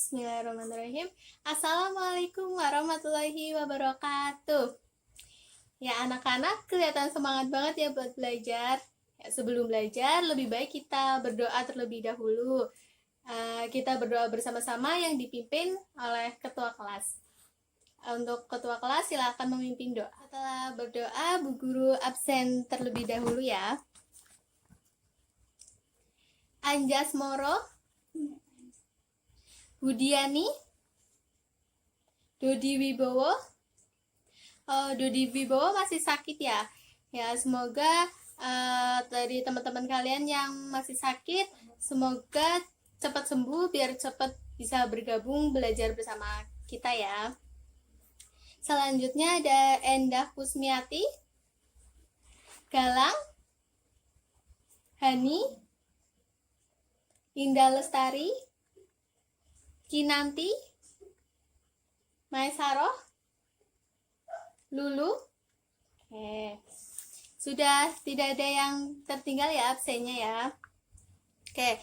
Bismillahirrahmanirrahim. Assalamualaikum warahmatullahi wabarakatuh. Ya, anak-anak kelihatan semangat banget ya buat belajar. Ya, sebelum belajar, lebih baik kita berdoa terlebih dahulu. Kita berdoa bersama-sama yang dipimpin oleh ketua kelas. Untuk ketua kelas, silakan memimpin doa. Setelah berdoa, Bu Guru absen terlebih dahulu ya. Anjas Moro, Budiani, Dodi Wibowo. Dodi Wibowo masih sakit ya. Ya, semoga dari teman-teman kalian yang masih sakit, semoga cepat sembuh biar cepat bisa bergabung belajar bersama kita ya. Selanjutnya ada Endah Kusmiati, Galang, Hani, Indah Lestari, Kinanti, Maesaroh, Lulu. Oke. Sudah tidak ada yang tertinggal ya absennya ya. Oke.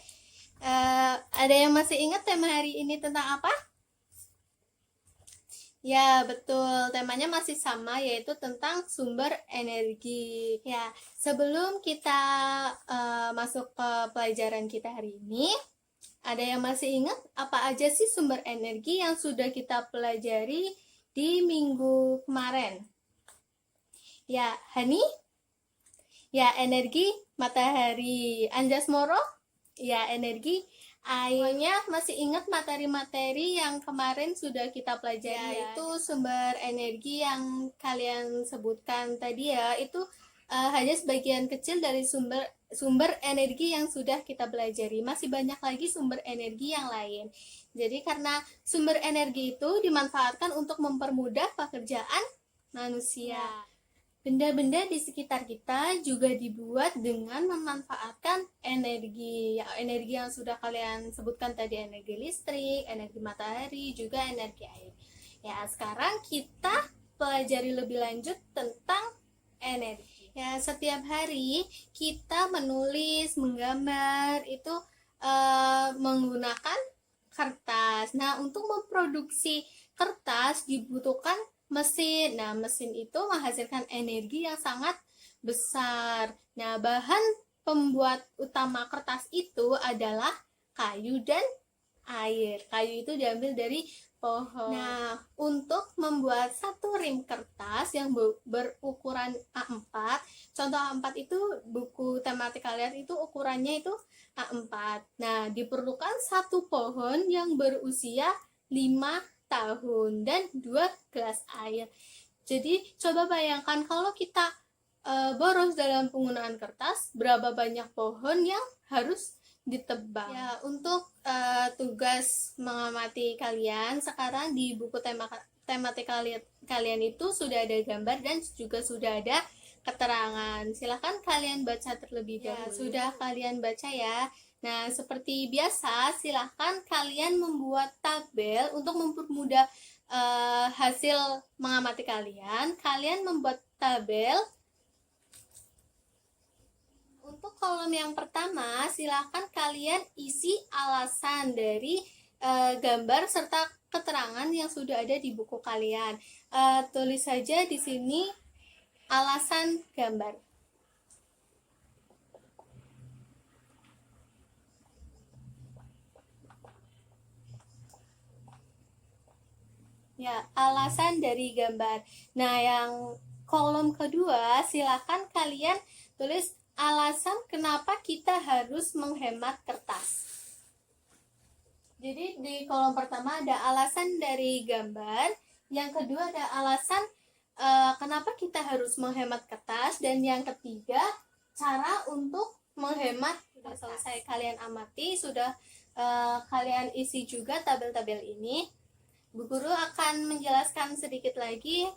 Ada yang masih ingat tema hari ini tentang apa? Ya, betul. Temanya masih sama, yaitu tentang sumber energi. Ya, sebelum kita masuk ke pelajaran kita hari ini, ada yang masih ingat apa aja sih sumber energi yang sudah kita pelajari di minggu kemarin? Ya, Hani? Ya, energi matahari. Anjas Moro? Ya, energi airnya. Masih ingat materi-materi yang kemarin sudah kita pelajari ya, itu sumber energi yang kalian sebutkan tadi ya, itu hanya sebagian kecil dari sumber energi yang sudah kita pelajari. Masih banyak lagi sumber energi yang lain. Jadi karena sumber energi itu dimanfaatkan untuk mempermudah pekerjaan manusia. Benda-benda di sekitar kita juga dibuat dengan memanfaatkan energi. Ya, energi yang sudah kalian sebutkan tadi, energi listrik, energi matahari, juga energi air. Ya, sekarang kita pelajari lebih lanjut tentang energi. Ya, setiap hari kita menulis, menggambar itu menggunakan kertas. Nah, untuk memproduksi kertas dibutuhkan mesin. Nah, mesin itu menghasilkan energi yang sangat besar. Nah, bahan pembuat utama kertas itu adalah kayu dan air. Kayu itu diambil dari pohon. Nah, untuk membuat satu rim kertas yang berukuran A4, contoh A4 itu buku tematik kalian itu ukurannya itu A4. Nah, diperlukan satu pohon yang berusia 5 tahun dan 2 gelas air. Jadi, coba bayangkan kalau kita boros dalam penggunaan kertas, berapa banyak pohon yang harus ditebang. Ya, untuk tugas mengamati kalian sekarang di buku tematik kalian itu sudah ada gambar dan juga sudah ada keterangan. Silahkan kalian baca terlebih dahulu. Ya, sudah kalian baca ya. Nah, seperti biasa, silahkan kalian membuat tabel untuk mempermudah hasil mengamati kalian. Kalian membuat tabel. Untuk kolom yang pertama, silakan kalian isi alasan dari gambar serta keterangan yang sudah ada di buku kalian. Tulis saja di sini alasan gambar. Ya, alasan dari gambar. Nah, yang kolom kedua, silakan kalian tulis alasan kenapa kita harus menghemat kertas. Jadi di kolom pertama ada alasan dari gambar, yang kedua ada alasan kenapa kita harus menghemat kertas, dan yang ketiga cara untuk menghemat. Sudah selesai kalian amati, sudah kalian isi juga tabel-tabel ini. Bu Guru akan menjelaskan sedikit lagi,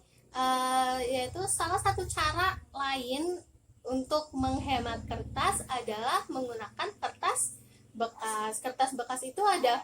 yaitu salah satu cara lain untuk menghemat kertas adalah menggunakan kertas bekas. Kertas bekas itu ada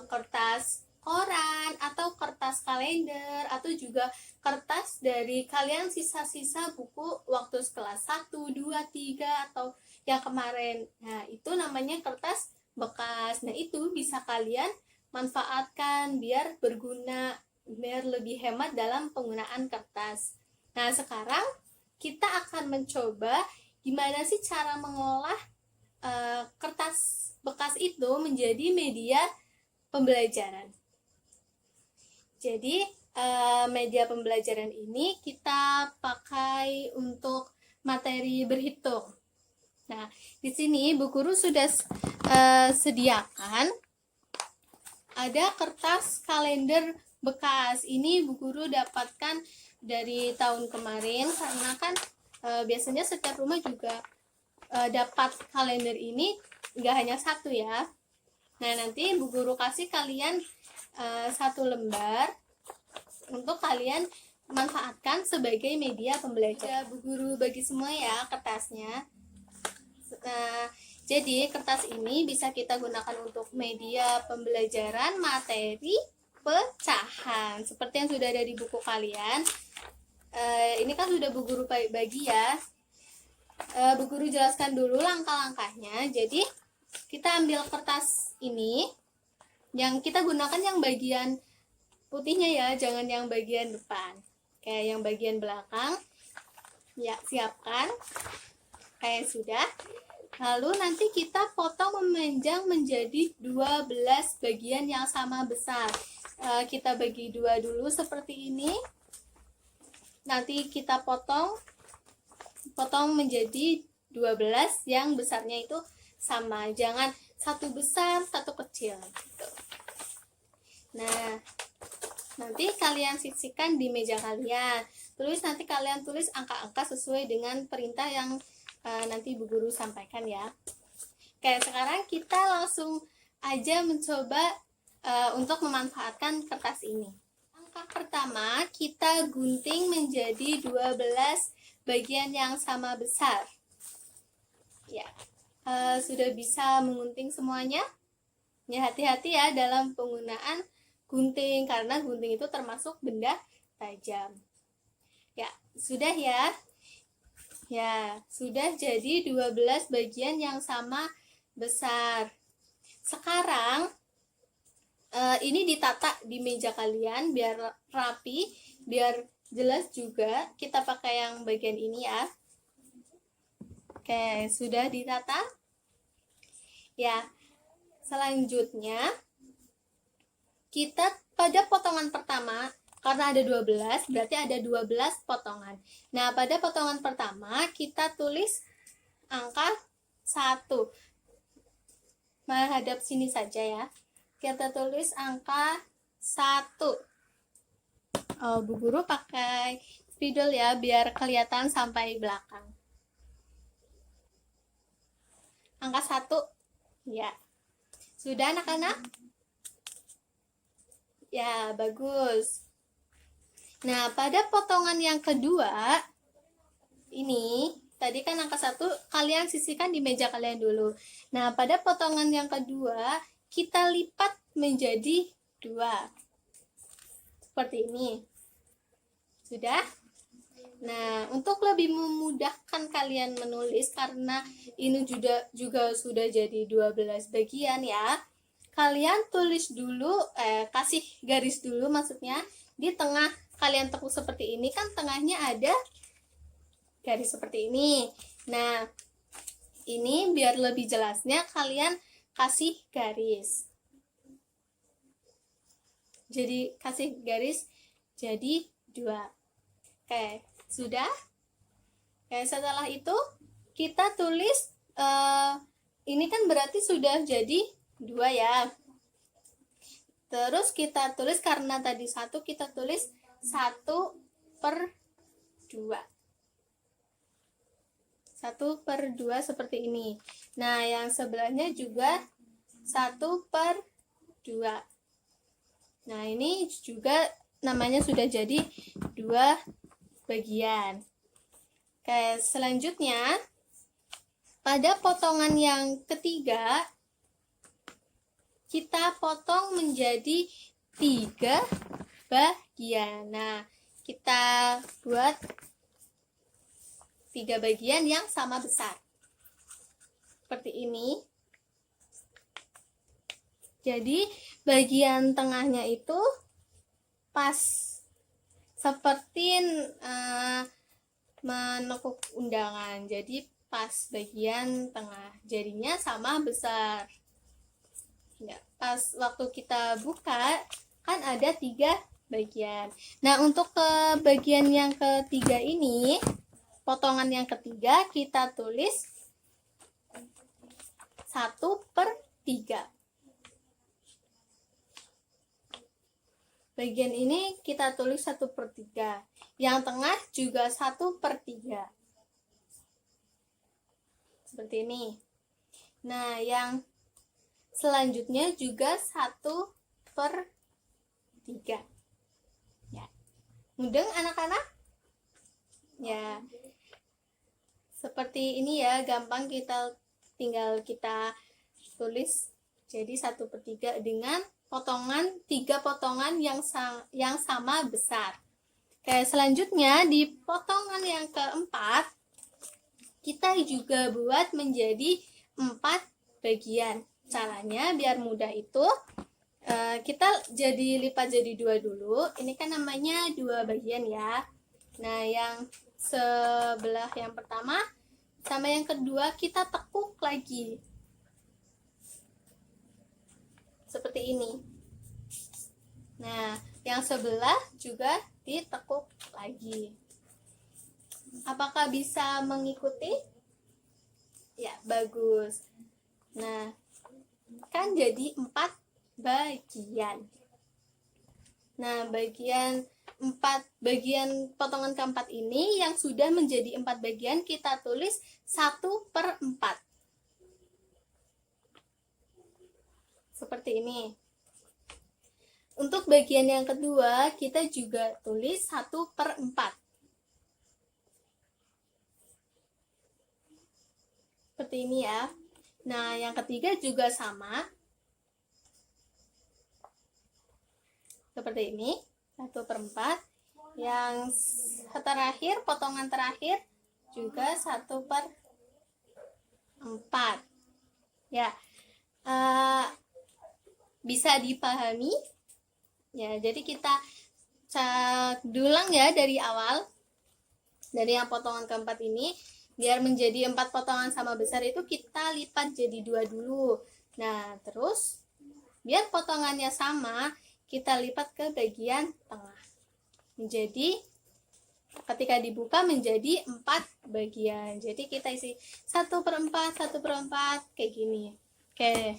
kertas koran atau kertas kalender, atau juga kertas dari kalian sisa-sisa buku waktu kelas 1, 2, 3 atau yang kemarin. Nah, itu namanya kertas bekas. Nah, itu bisa kalian manfaatkan biar berguna, biar lebih hemat dalam penggunaan kertas. Nah, sekarang kita akan mencoba gimana sih cara mengolah kertas bekas itu menjadi media pembelajaran. Jadi, media pembelajaran ini kita pakai untuk materi berhitung. Nah, di sini Bu Guru sudah sediakan ada kertas kalender bekas. Ini Bu Guru dapatkan dari tahun kemarin karena kan biasanya setiap rumah juga dapat kalender ini, nggak hanya satu ya. Nah, nanti Bu Guru kasih kalian satu lembar untuk kalian manfaatkan sebagai media pembelajaran. Bu Guru bagi semua ya kertasnya. Nah, jadi kertas ini bisa kita gunakan untuk media pembelajaran materi pecahan seperti yang sudah ada di buku kalian. Ini kan sudah Bu Guru bagi ya. Bu Guru jelaskan dulu langkah-langkahnya. Jadi kita ambil kertas ini, yang kita gunakan yang bagian putihnya ya, jangan yang bagian depan. Kayak yang bagian belakang. Ya, siapkan. Kayak sudah. Lalu nanti kita potong memanjang menjadi 12 bagian yang sama besar. Kita bagi dua dulu seperti ini. Nanti kita potong menjadi 12 yang besarnya itu sama. Jangan satu besar, satu kecil gitu. Nah, nanti kalian sisihkan di meja kalian. Nanti kalian tulis angka-angka sesuai dengan perintah yang nanti Bu Guru sampaikan ya. Oke, sekarang kita langsung aja mencoba untuk memanfaatkan kertas ini. Langkah pertama, kita gunting menjadi 12 bagian yang sama besar. Ya, sudah bisa mengunting semuanya? Ya, hati-hati ya dalam penggunaan gunting, karena gunting itu termasuk benda tajam. Ya, sudah ya. Ya, sudah jadi 12 bagian yang sama besar. Sekarang ini ditata di meja kalian biar rapi, biar jelas juga. Kita pakai yang bagian ini ya. Oke, sudah ditata. Ya, selanjutnya kita pada potongan pertama, karena ada 12, berarti ada 12 potongan. Nah, pada potongan pertama, kita tulis angka 1. Menghadap sini saja ya. Kita tulis angka 1. Bu Guru pakai spidol ya, biar kelihatan sampai belakang. Angka 1. Ya. Sudah anak-anak? Ya, bagus. Nah, pada potongan yang kedua, ini, tadi kan angka 1, kalian sisihkan di meja kalian dulu. Nah, pada potongan yang kedua, kita lipat menjadi 2. Seperti ini. Sudah? Nah, untuk lebih memudahkan kalian menulis, karena ini juga sudah jadi 12 bagian ya, kalian tulis dulu, kasih garis dulu maksudnya, di tengah kalian tekuk seperti ini, kan tengahnya ada garis seperti ini. Nah, ini biar lebih jelasnya kalian kasih garis. Jadi kasih garis jadi 2. Oke, sudah? Oke, setelah itu kita tulis ini kan berarti sudah jadi 2 ya. Terus kita tulis, karena tadi 1, kita tulis 1/2. 1/2 seperti ini. Nah, yang sebelahnya juga 1/2. Nah, ini juga namanya sudah jadi 2 bagian. Oke, selanjutnya pada potongan yang ketiga, kita potong menjadi 3 bagian. Nah, kita buat 3 bagian yang sama besar. Seperti ini. Jadi bagian tengahnya itu pas seperti menekuk undangan. Jadi pas bagian tengah, jadinya sama besar. Ya, pas waktu kita buka kan ada 3 bagian. Nah, untuk ke bagian yang ketiga ini, potongan yang ketiga kita tulis 1/3. Bagian ini kita tulis 1/3. Yang tengah juga 1/3. Seperti ini. Nah, yang selanjutnya juga 1/3. Ya. Mudeng anak-anak? Ya. Seperti ini ya, gampang tinggal kita tulis jadi 1/3 dengan potongan 3 potongan yang sama besar. Oke, selanjutnya di potongan yang keempat kita juga buat menjadi 4 bagian. Caranya biar mudah itu kita lipat jadi 2 dulu. Ini kan namanya 2 bagian ya. Nah, yang sebelah yang pertama sama yang kedua kita tekuk lagi. Seperti ini. Nah, yang sebelah juga ditekuk lagi. Apakah bisa mengikuti? Ya, bagus. Nah, kan jadi 4 bagian. Nah, bagian potongan keempat ini yang sudah menjadi 4 bagian kita tulis 1/4. Seperti ini. Untuk bagian yang kedua, kita juga tulis 1/4. Seperti ini ya. Nah, yang ketiga juga sama. Seperti ini, 1/4. Yang terakhir, potongan terakhir juga 1/4. Ya, bisa dipahami? Ya, jadi kita dulang ya dari awal, dari yang potongan keempat ini, biar menjadi 4 potongan sama besar itu kita lipat jadi 2 dulu. Nah, terus biar potongannya sama, kita lipat ke bagian tengah. Jadi ketika dibuka menjadi 4 bagian. Jadi kita isi 1/4, 1/4 kayak gini. Oke.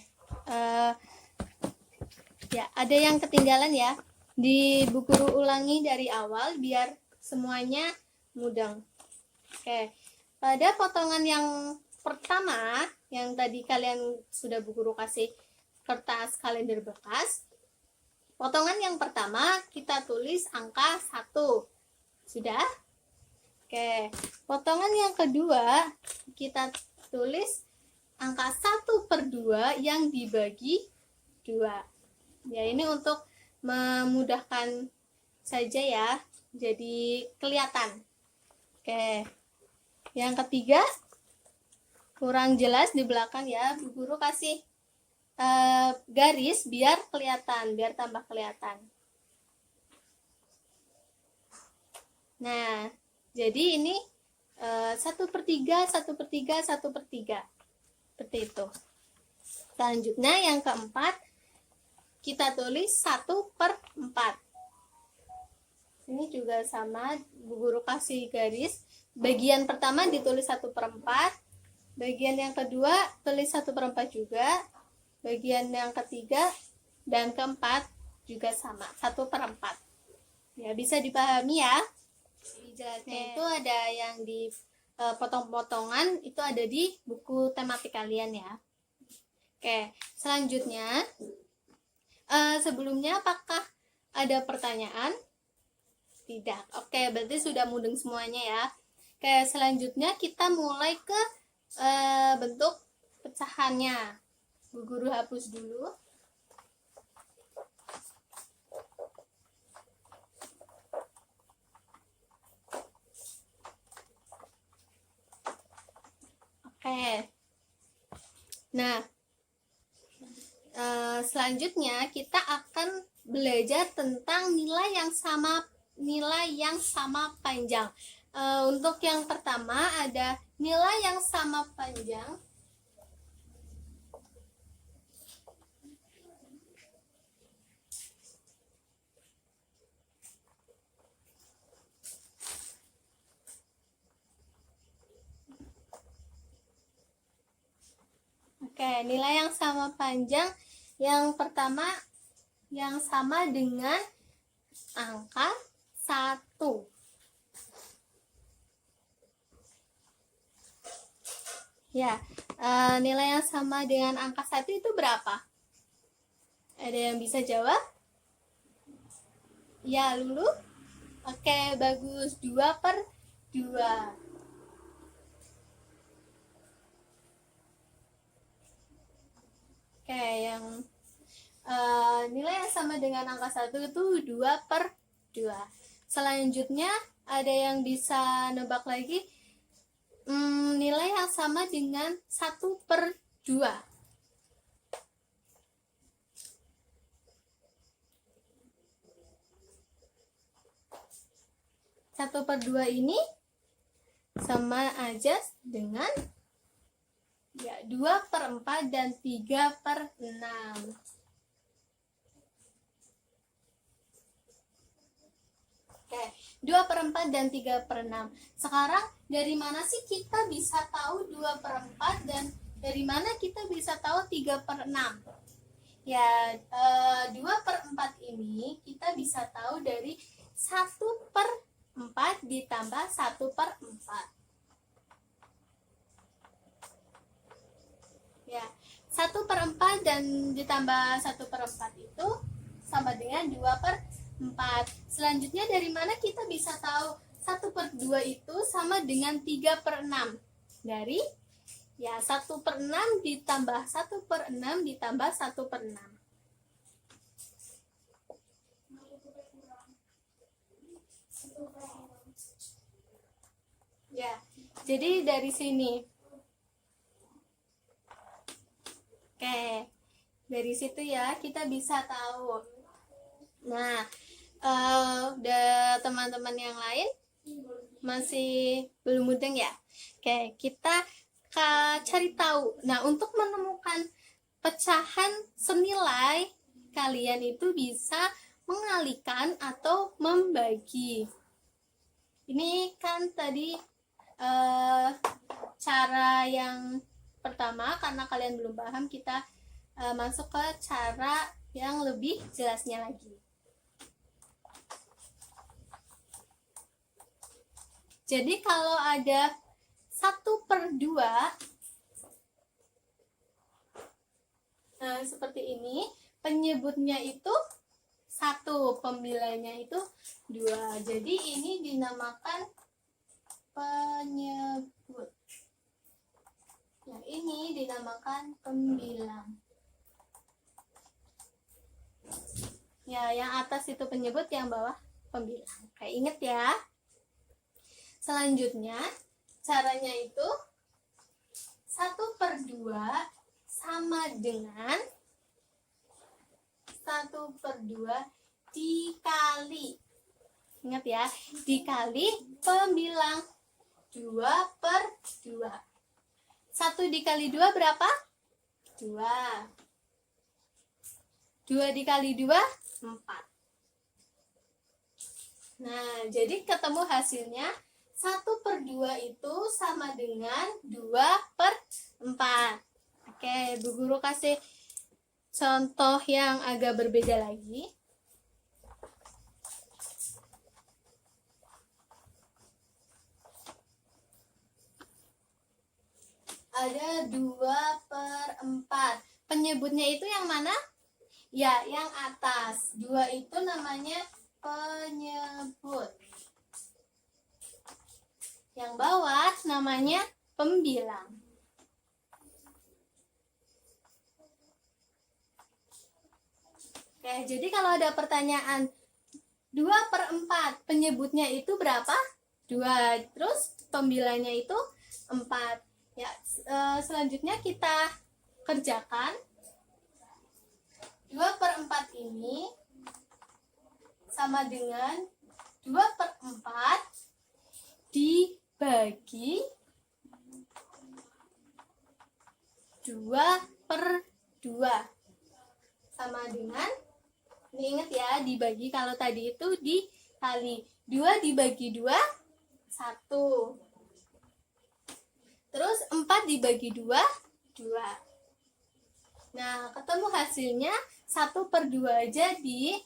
Ya, ada yang ketinggalan ya. Di buku ulangi dari awal biar semuanya mudeng. Oke. Pada potongan yang pertama, yang tadi kalian sudah Bu Guru kasih kertas kalender bekas, potongan yang pertama kita tulis angka 1. Sudah? Oke. Potongan yang kedua kita tulis angka 1/2 yang dibagi 2. Ya, ini untuk memudahkan saja ya, jadi kelihatan. Oke. Yang ketiga, kurang jelas di belakang ya, Bu Guru kasih garis biar kelihatan, biar tambah kelihatan. Nah, jadi ini 1/3, 1/3, 1/3. Seperti itu. Selanjutnya yang keempat, kita tulis 1/4. Ini juga sama, Bu Guru kasih garis. Bagian pertama ditulis 1/4. Bagian yang kedua tulis 1/4 juga. Bagian yang ketiga dan keempat juga sama, 1/4. Ya, bisa dipahami ya. Jelasnya itu ada yang di potong-potongan, itu ada di buku tematik kalian ya. Oke, selanjutnya sebelumnya apakah ada pertanyaan? Tidak. Oke, berarti sudah mudeng semuanya ya. Oke, selanjutnya kita mulai ke bentuk pecahannya. Bu Guru hapus dulu. Oke. Nah, selanjutnya kita akan belajar tentang nilai yang sama panjang. Untuk yang pertama ada nilai yang sama panjang. Oke, nilai yang sama panjang yang pertama yang sama dengan angka 1. Ya, nilai yang sama dengan angka 1 itu berapa? Ada yang bisa jawab? Ya, Lulu? Oke, bagus. 2/2. Oke, yang nilai yang sama dengan angka 1 itu 2/2. Selanjutnya ada yang bisa nebak lagi nilai yang sama dengan 1/2. 1/2 ini sama aja dengan 2/4 dan 3/6. Oke, 2/4 dan 3/6. Sekarang dari mana sih kita bisa tahu 2/4 dan dari mana kita bisa tahu 3/6? Ya, 2/4 ini kita bisa tahu dari 1/4 ditambah 1/4. Ya, 1/4 dan ditambah 1/4 itu sama dengan 2/4. Selanjutnya dari mana kita bisa tahu 1/2 itu sama dengan 3/6? Dari 1/6 ditambah 1/6 ditambah 1/6. Ya, jadi dari sini. Oke, dari situ ya kita bisa tahu. Nah, udah teman-teman yang lain masih belum mudeng ya? Oke, kita cari tahu. Nah, untuk menemukan pecahan senilai, kalian itu bisa mengalihkan atau membagi. Ini kan tadi cara yang pertama, karena kalian belum paham, kita masuk ke cara yang lebih jelasnya lagi. Jadi kalau ada 1/2, seperti ini, penyebutnya itu 1, pembilainya itu 2. Jadi ini dinamakan penyebut. Yang ini dinamakan pembilang. Ya, yang atas itu penyebut, yang bawah pembilang. Oke, inget ya. Selanjutnya, caranya itu 1/2 sama dengan 1/2 dikali. Ingat ya, dikali pembilang 2/2. 1 dikali 2 berapa? 2. 2 dikali 2, 4. Nah, jadi ketemu hasilnya 1/2 itu sama dengan 2/4. Oke, Bu Guru kasih contoh yang agak berbeda lagi. Ada 2/4. Penyebutnya itu yang mana? Ya, yang atas. 2 itu namanya penyebut. Yang bawah namanya pembilang. Oke, jadi kalau ada pertanyaan 2/4, penyebutnya itu berapa? 2. Terus pembilangnya itu 4. Ya, selanjutnya kita kerjakan. 2/4 ini sama dengan 2/4 dibagi 2/2 sama dengan, ini ingat ya, dibagi, kalau tadi itu dikali 2 dibagi 2 1, terus 4 dibagi 2 2. Nah, ketemu hasilnya 1/2, jadi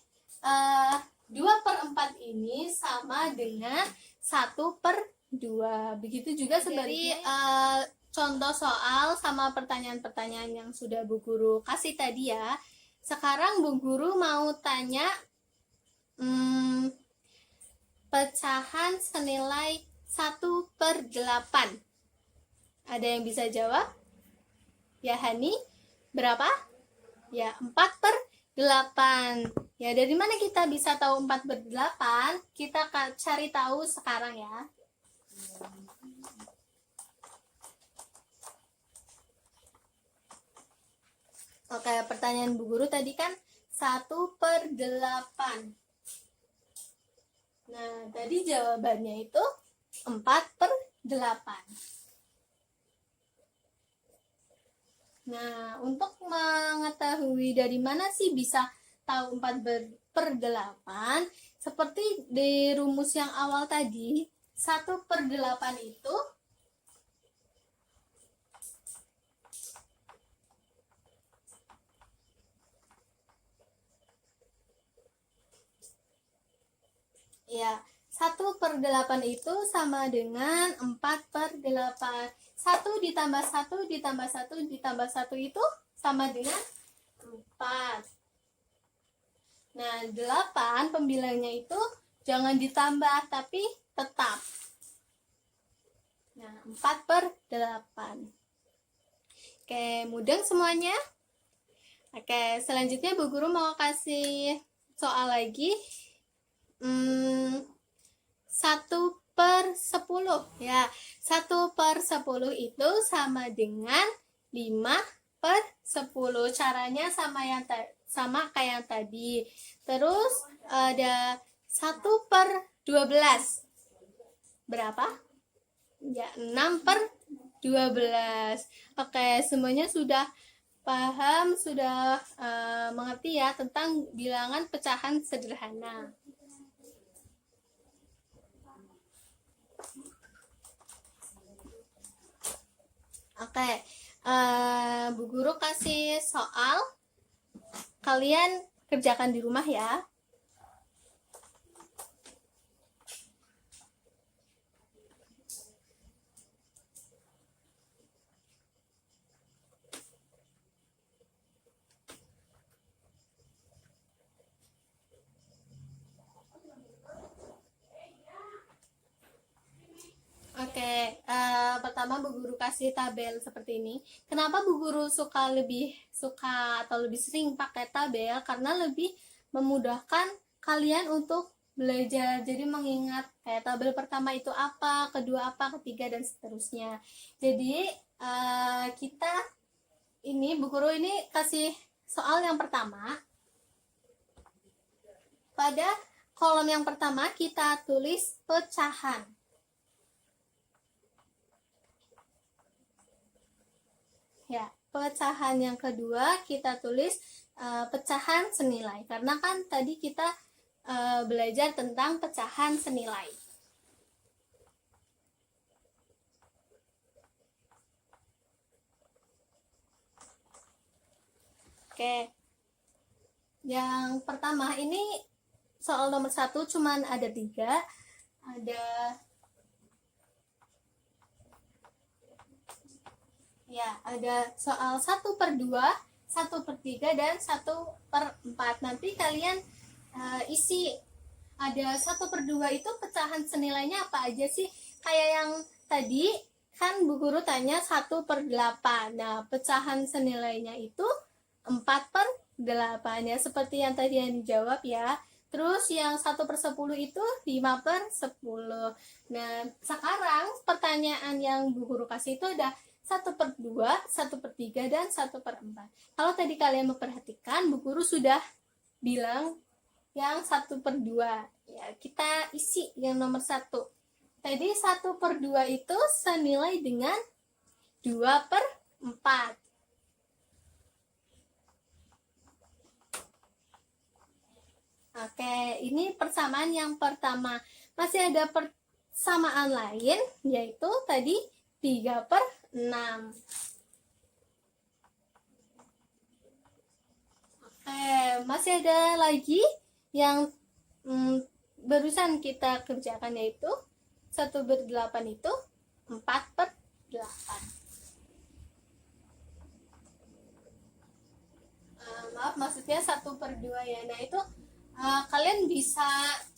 2/4 ini sama dengan 1/2. Begitu juga sebaliknya. Contoh soal sama pertanyaan-pertanyaan yang sudah Bu Guru kasih tadi ya. Sekarang Bu Guru mau tanya pecahan senilai 1/8. Ada yang bisa jawab? Ya Hani, berapa? Ya 4/8. Ya, dari mana kita bisa tahu 4/8? Kita cari tahu sekarang ya. Oke, pertanyaan Bu Guru tadi kan 1/8. Nah, tadi jawabannya itu 4/8. Nah, untuk mengetahui dari mana sih bisa tahu 4/8, seperti di rumus yang awal tadi, 1/8 itu ya, 1/8 itu sama dengan 4/8. 1 ditambah 1 ditambah 1 ditambah 1 itu sama dengan 4. Nah, 8 pembilangnya itu jangan ditambah, tapi tetap. Nah, 4/8. Oke, mudeng semuanya? Oke, selanjutnya Bu Guru mau kasih soal lagi. 1/10 ya. 1/10 itu sama dengan 5/10. Caranya sama kayak yang tadi. Terus ada 1/12. Berapa? Ya, 6/12. Oke, semuanya sudah paham, sudah mengerti ya tentang bilangan pecahan sederhana. Oke, Bu Guru kasih soal, kalian kerjakan di rumah ya. Oke, pertama Bu Guru kasih tabel seperti ini. Kenapa Bu Guru lebih suka atau lebih sering pakai tabel? Karena lebih memudahkan kalian untuk belajar. Jadi mengingat kayak tabel pertama itu apa, kedua apa, ketiga dan seterusnya. Jadi kita ini Bu Guru ini kasih soal yang pertama. Pada kolom yang pertama kita tulis pecahan. Ya, pecahan yang kedua kita tulis pecahan senilai. Karena kan tadi kita belajar tentang pecahan senilai. Oke, yang pertama ini soal nomor 1 cuman ada 3. Ada soal 1/2, 1/3, dan 1/4. Nanti kalian isi. Ada 1/2 itu pecahan senilainya apa aja sih? Kayak yang tadi kan Bu Guru tanya 1/8. Nah, pecahan senilainya itu 4/8 ya, seperti yang tadi yang dijawab ya. Terus yang 1/10 itu 5/10. Nah, sekarang pertanyaan yang Bu Guru kasih itu ada 1/2, 1/3, dan 1/4. Kalau tadi kalian memperhatikan, Bu Guru sudah bilang yang 1/2. Ya, kita isi yang nomor 1. Tadi 1/2 itu senilai dengan 2/4. Oke, ini persamaan yang pertama. Masih ada persamaan lain, yaitu tadi 3/6. Oke, masih ada lagi yang barusan kita kerjakan, yaitu 1/8 itu 4/8. Maaf, maksudnya 1/2 ya. Nah, itu kalian bisa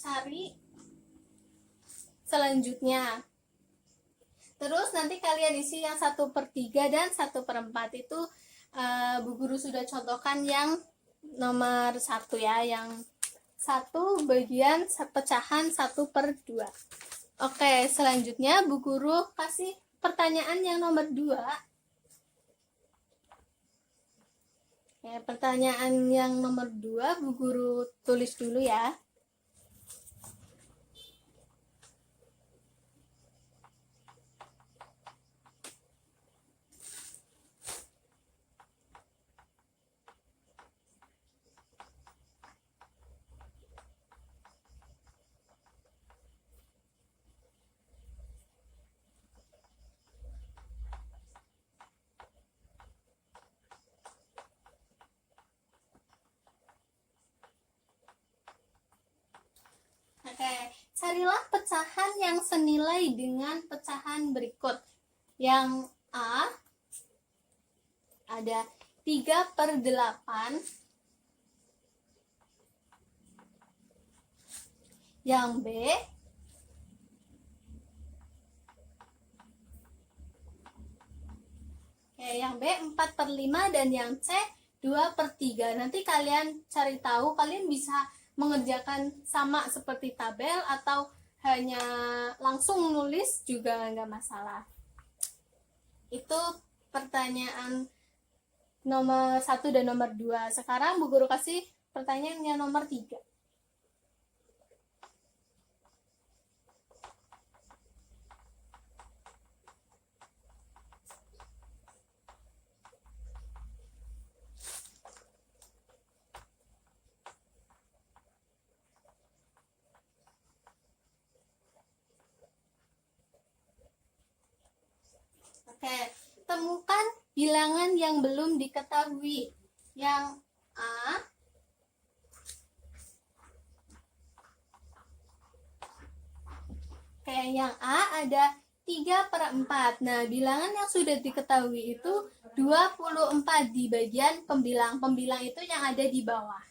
cari selanjutnya. Terus nanti kalian isi yang 1/3 dan 1/4 itu Bu Guru sudah contohkan yang nomor 1 ya, yang 1 bagian pecahan 1/2. Oke, selanjutnya Bu Guru kasih pertanyaan yang nomor 2. Ya, pertanyaan yang nomor 2 Bu Guru tulis dulu ya. Oke, carilah pecahan yang senilai dengan pecahan berikut. Yang A ada 3/8. Yang B yang B 4/5 dan yang C 2/3. Nanti kalian cari tahu, kalian bisa mengerjakan sama seperti tabel atau hanya langsung nulis juga nggak masalah. Itu pertanyaan nomor 1 dan nomor 2. Sekarang Bu Guru kasih pertanyaan yang nomor 3. Oke, temukan bilangan yang belum diketahui. Yang A yang A ada 3/4. Nah, bilangan yang sudah diketahui itu 24 di bagian pembilang. Pembilang itu yang ada di bawah.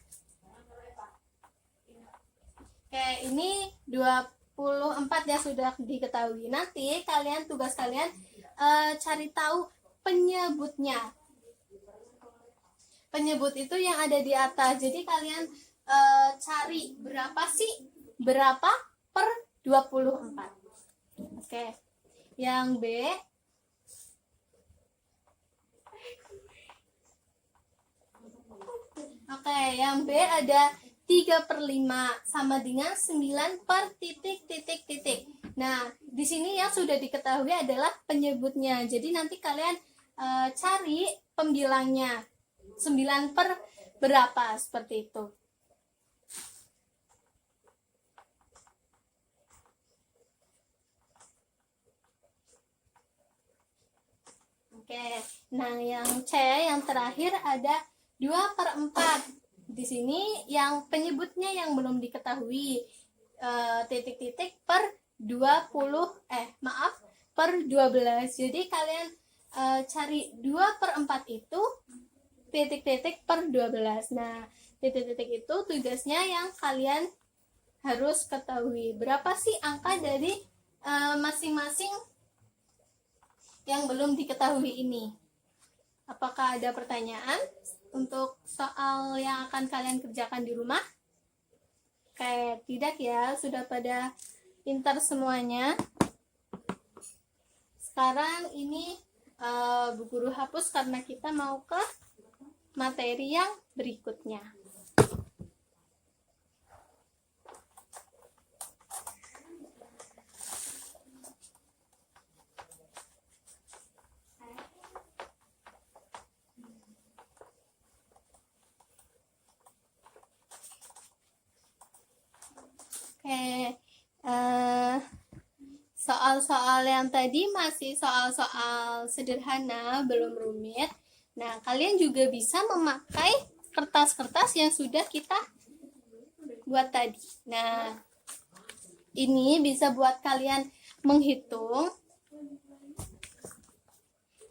Oke, ini 24 ya sudah diketahui. Nanti tugas kalian cari tahu penyebutnya. Penyebut itu yang ada di atas. Jadi kalian cari berapa per 24. Oke. Yang B yang B ada 3/5 sama dengan 9 per titik. Nah, di sini yang sudah diketahui adalah penyebutnya. Jadi nanti kalian cari pembilangnya. 9 per berapa, seperti itu. Oke, nah yang C yang terakhir ada 2/4. Di sini yang penyebutnya yang belum diketahui, titik per 12. Jadi kalian cari 2/4 itu titik per 12. Nah, titik itu tugasnya yang kalian harus ketahui. Berapa sih angka dari masing-masing yang belum diketahui ini? Apakah ada pertanyaan untuk soal yang akan kalian kerjakan di rumah? Kayak tidak ya, sudah pada pintar semuanya. Sekarang ini Bu Guru hapus karena kita mau ke materi yang berikutnya. Oke, soal-soal yang tadi masih soal-soal sederhana, belum rumit. Nah, kalian juga bisa memakai kertas-kertas yang sudah kita buat tadi. Nah, ini bisa buat kalian menghitung.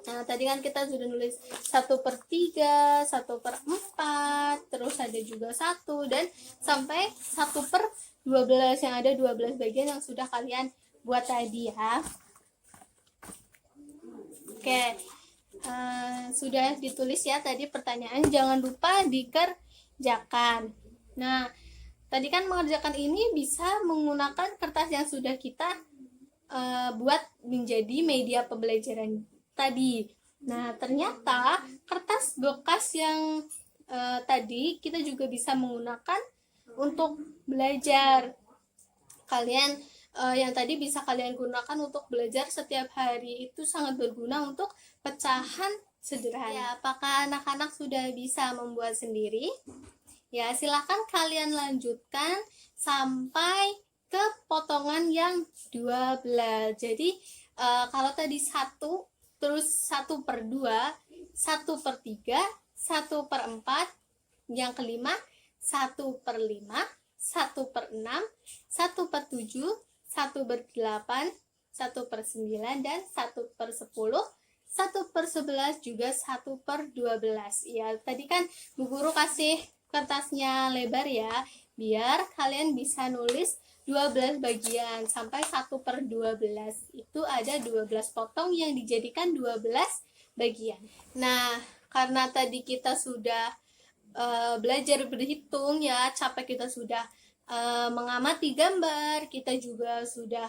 Nah, tadi kan kita sudah nulis 1/3, 1/4, terus ada juga 1, dan sampai 1/12 yang ada 12 bagian yang sudah kalian buat tadi ya. Oke, sudah ditulis ya tadi pertanyaan, jangan lupa dikerjakan. Nah, tadi kan mengerjakan ini bisa menggunakan kertas yang sudah kita buat menjadi media pembelajaran tadi. Nah, ternyata kertas bekas yang tadi kita juga bisa menggunakan untuk belajar. Kalian yang tadi bisa kalian gunakan untuk belajar setiap hari, itu sangat berguna untuk pecahan sederhana. Ya, apakah anak-anak sudah bisa membuat sendiri? Ya, silakan kalian lanjutkan sampai ke potongan yang 12. Jadi kalau tadi 1, terus 1/2, 1/3, 1/4, yang kelima 1/5, 1/6, 1/7, 1/8, 1/9, dan 1/10, 1/11, juga 1/12. Ya, tadi kan Bu Guru kasih kertasnya lebar ya, biar kalian bisa nulis 12 bagian sampai 1/12. Itu ada 12 potong yang dijadikan 12 bagian. Nah, karena tadi kita sudah belajar berhitung ya, capek, kita sudah mengamati gambar, kita juga sudah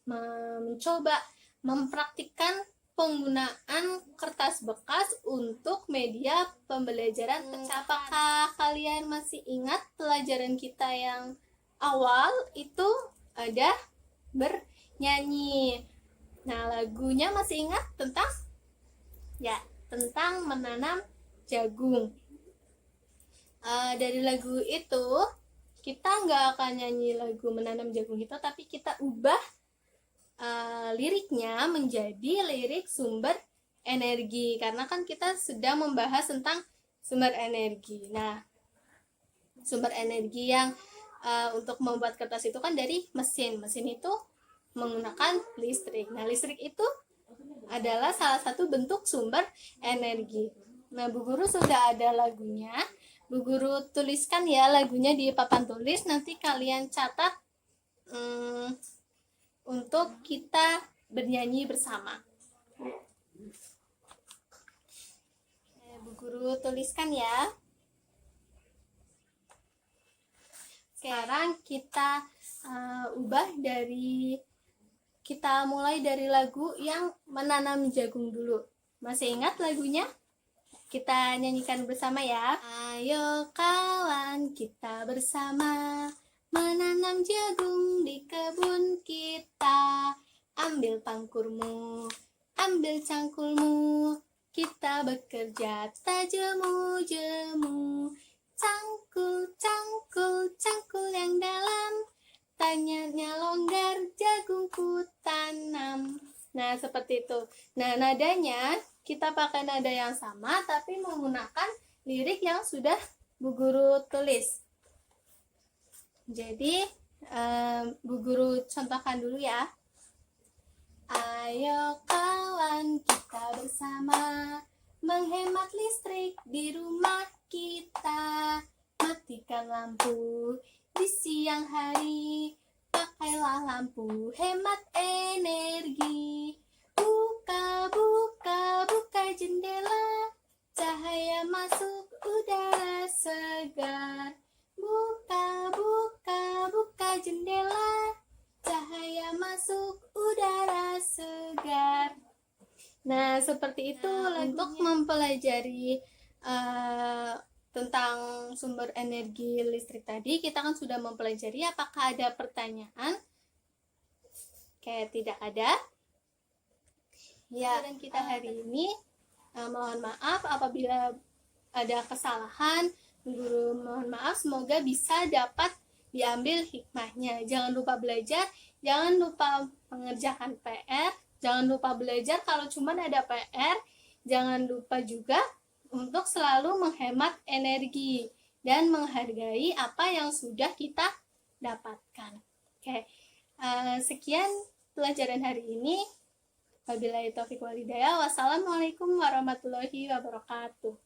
mencoba mempraktikkan penggunaan kertas bekas untuk media pembelajaran. Apakah kalian masih ingat pelajaran kita yang awal itu ada bernyanyi? Nah, lagunya masih ingat tentang menanam jagung. Dari lagu itu kita nggak akan nyanyi lagu menanam jagung itu, tapi kita ubah liriknya menjadi lirik sumber energi, karena kan kita sedang membahas tentang sumber energi. Nah, sumber energi yang untuk membuat kertas itu kan dari mesin itu menggunakan listrik. Nah, listrik itu adalah salah satu bentuk sumber energi. Nah, Bu Guru sudah ada lagunya, Bu Guru tuliskan ya lagunya di papan tulis, nanti kalian catat untuk kita bernyanyi bersama. Bu Guru tuliskan ya. Sekarang kita kita mulai dari lagu yang menanam jagung dulu. Masih ingat lagunya? Kita nyanyikan bersama ya. Ayo kawan, kita bersama menanam jagung di kebun kita. Ambil pangkurmu, ambil cangkulmu, kita bekerja tak jemu-jemu. Cangkul, cangkul, cangkul yang dalam, tanyanya longgar, jagungku tanam. Nah, seperti itu. Nah, nadanya kita pakai nada yang sama, tapi menggunakan lirik yang sudah Bu Guru tulis. Jadi, Bu Guru contohkan dulu ya. Ayo kawan, kita bersama menghemat listrik di rumah kita. Matikan lampu di siang hari, pakailah lampu hemat energi. Buka, buka, buka jendela, cahaya masuk, udara segar. Buka, buka, buka jendela, cahaya masuk, udara segar. Nah, seperti itu untuk mempelajari tentang sumber energi listrik tadi, kita kan sudah mempelajari. Apakah ada pertanyaan? Kayak tidak ada. Ya, dan kita hari ini mohon maaf apabila ada kesalahan. Guru mohon maaf, semoga bisa dapat diambil hikmahnya. Jangan lupa belajar, jangan lupa mengerjakan PR, jangan lupa belajar kalau cuma ada PR. Jangan lupa juga untuk selalu menghemat energi dan menghargai apa yang sudah kita dapatkan. Oke, sekian pelajaran hari ini. Wabillahi taufiq wal hidayah. Wassalamualaikum warahmatullahi wabarakatuh.